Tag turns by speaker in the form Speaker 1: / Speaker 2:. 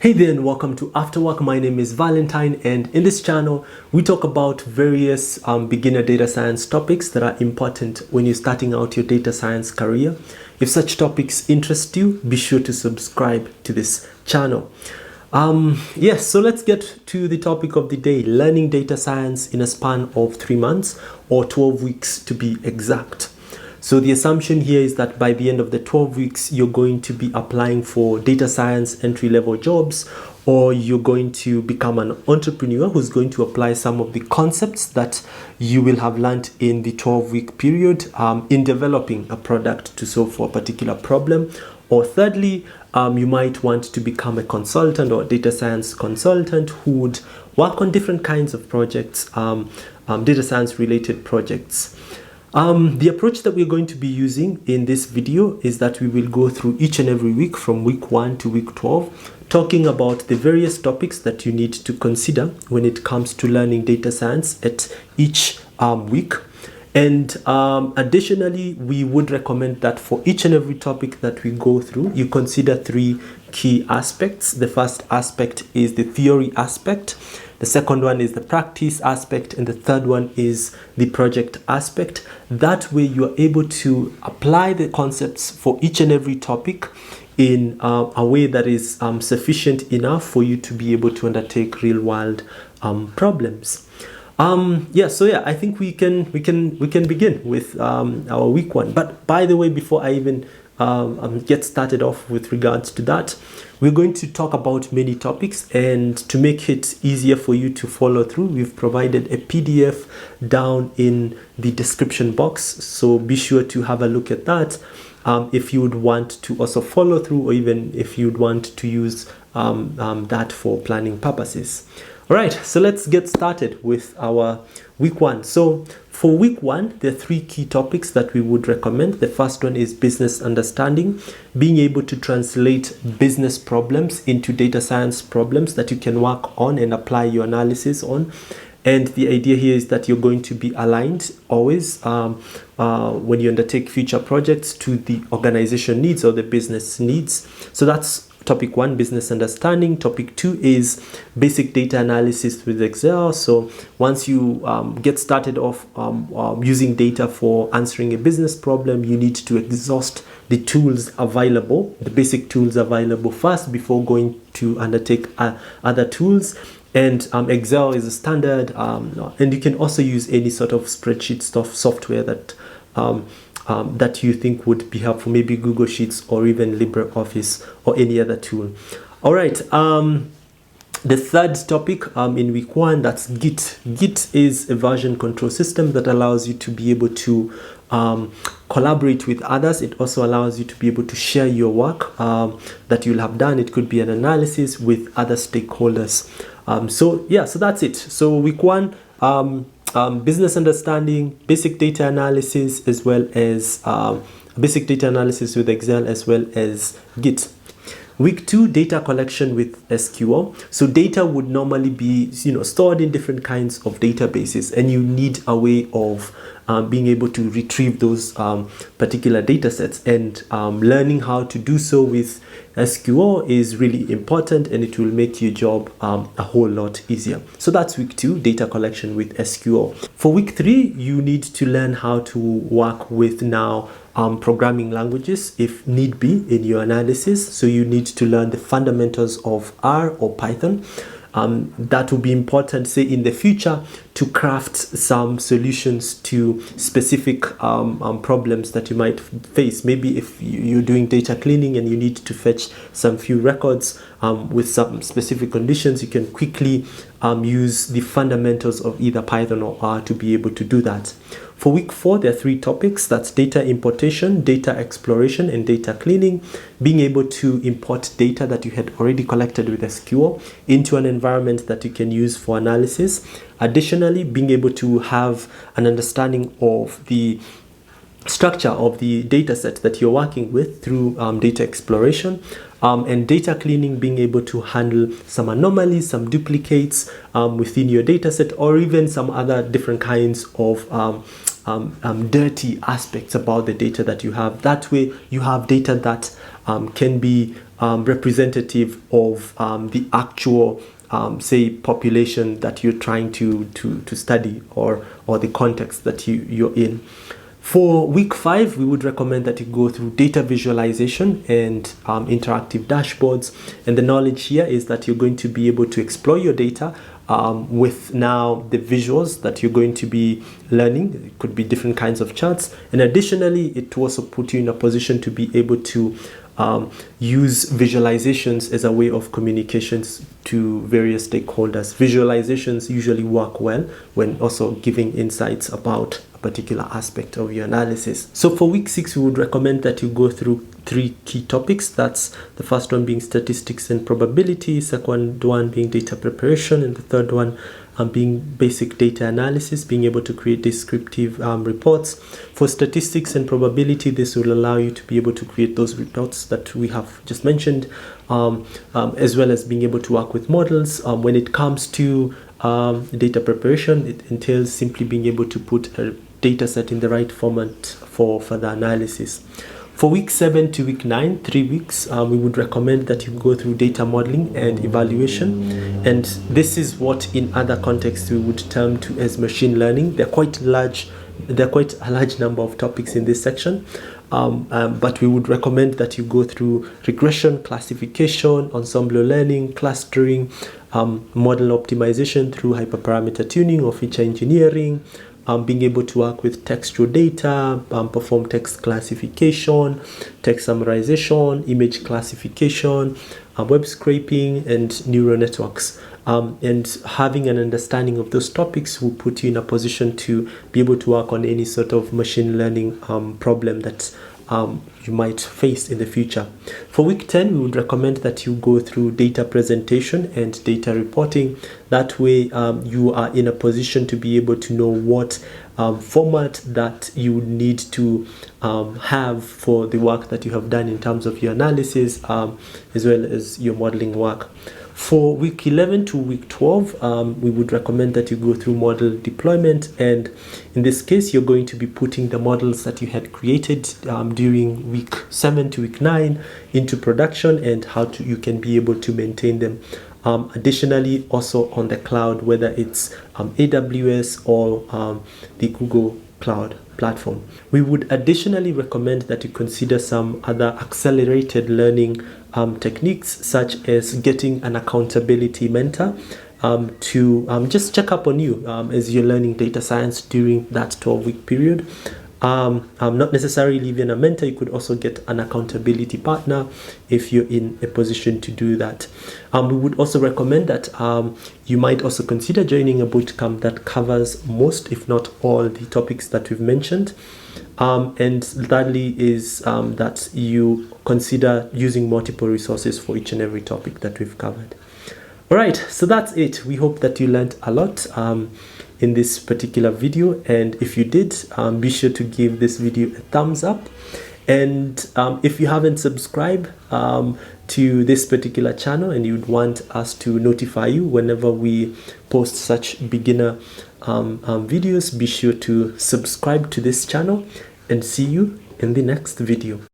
Speaker 1: Hey there and welcome to After Work. My name is Valentine, and in this channel we talk about various beginner data science topics that are important when you're starting out your data science career. If such topics interest you, be sure to subscribe to this channel. Yes, so let's get to the topic of the day: learning data science in a span of 3 months or 12 weeks to be exact. So the assumption here is that by the end of the 12 weeks, you're going to be applying for data science entry-level jobs, or you're going to become an entrepreneur who's going to apply some of the concepts that you will have learned in the 12-week period in developing a product to solve for a particular problem. Or thirdly, you might want to become a consultant or a data science consultant who would work on different kinds of projects, data science related projects. The approach that we're going to be using in this video is that we will go through each and every week from week 1 to week 12, talking about the various topics that you need to consider when it comes to learning data science at each week. And additionally, we would recommend that for each and every topic that we go through, you consider 3 key aspects. The first aspect is the theory aspect. The second one is the practice aspect, and the third one is the project aspect. That way you are able to apply the concepts for each and every topic in a way that is sufficient enough for you to be able to undertake real world problems. I think we can begin with our week 1. But by the way, before I even get started off with regards to that, we're going to talk about many topics, and to make it easier for you to follow through, we've provided a PDF down in the description box, so be sure to have a look at that if you would want to also follow through, or even if you'd want to use that for planning purposes. All right, so let's get started with our week 1. So for week 1, there are 3 key topics that we would recommend. The first one is business understanding, being able to translate business problems into data science problems that you can work on and apply your analysis on. And the idea here is that you're going to be aligned always when you undertake future projects to the organization needs or the business needs. So that's topic 1, business understanding. Topic 2 is basic data analysis with Excel. So once you get started off using data for answering a business problem, you need to exhaust the tools available, the basic tools available first before going to undertake other tools. And Excel is a standard, and you can also use any sort of spreadsheet software that that you think would be helpful, maybe Google Sheets or even LibreOffice or any other tool. All right, the third topic in week 1, that's Git. Git is a version control system that allows you to be able to collaborate with others. It also allows you to be able to share your work that you'll have done. It could be an analysis with other stakeholders. So that's it. So week 1, business understanding, basic data analysis, as well as basic data analysis with Excel, as well as Git. Week 2, data collection with SQL. So data would normally be stored in different kinds of databases, and you need a way of being able to retrieve those particular data sets, and learning how to do so with SQL is really important, and it will make your job a whole lot easier. So that's week 2, data collection with SQL. For week 3, you need to learn how to work with now programming languages if need be in your analysis. So you need to learn the fundamentals of R or Python. That will be important, say, in the future, to craft some solutions to specific problems that you might face. Maybe if you're doing data cleaning and you need to fetch some few records with some specific conditions, you can quickly use the fundamentals of either Python or R to be able to do that. For week 4, there are 3 topics. That's data importation, data exploration, and data cleaning. Being able to import data that you had already collected with SQL into an environment that you can use for analysis. Additionally, being able to have an understanding of the structure of the data set that you're working with through data exploration, and data cleaning, being able to handle some anomalies, some duplicates within your data set, or even some other different kinds of dirty aspects about the data that you have. That way you have data that can be representative of the actual say population that you're trying to study, or the context that you're in. For week 5, we would recommend that you go through data visualization and interactive dashboards. And the knowledge here is that you're going to be able to explore your data with now the visuals that you're going to be learning. It could be different kinds of charts. And additionally, it will also put you in a position to be able to use visualizations as a way of communications to various stakeholders. Visualizations usually work well when also giving insights about a particular aspect of your analysis. So for week 6, we would recommend that you go through 3 key topics. That's the first one being statistics and probability, second one being data preparation, and the third one being basic data analysis, being able to create descriptive reports. For statistics and probability, this will allow you to be able to create those reports that we have just mentioned, as well as being able to work with models. When it comes to data preparation, it entails simply being able to put a data set in the right format for further analysis. For week 7 to week 9, 3 weeks, we would recommend that you go through data modeling and evaluation. And this is what in other contexts we would term to as machine learning. They're quite a large number of topics in this section. But we would recommend that you go through regression, classification, ensemble learning, clustering, model optimization through hyperparameter tuning or feature engineering, being able to work with textual data, perform text classification, text summarization, image classification, web scraping, and neural networks. And having an understanding of those topics will put you in a position to be able to work on any sort of machine learning problem that you might face in the future. For week 10, we would recommend that you go through data presentation and data reporting. That way you are in a position to be able to know what format that you would need to have for the work that you have done in terms of your analysis, as well as your modeling work. For week 11 to week 12, we would recommend that you go through model deployment, and in this case you're going to be putting the models that you had created during week 7 to week 9 into production, and how you can be able to maintain them. Additionally, also on the cloud, whether it's AWS or the Google Cloud platform. We would additionally recommend that you consider some other accelerated learning techniques, such as getting an accountability mentor to just check up on you as you're learning data science during that 12-week period. Not necessarily even a mentor, you could also get an accountability partner if you're in a position to do that. We would also recommend that you might also consider joining a bootcamp that covers most, if not all, the topics that we've mentioned. And thirdly is that you consider using multiple resources for each and every topic that we've covered. All right, so that's it. We hope that you learned a lot in this particular video, and if you did, be sure to give this video a thumbs up. And if you haven't subscribed to this particular channel and you'd want us to notify you whenever we post such beginner videos, be sure to subscribe to this channel, and see you in the next video.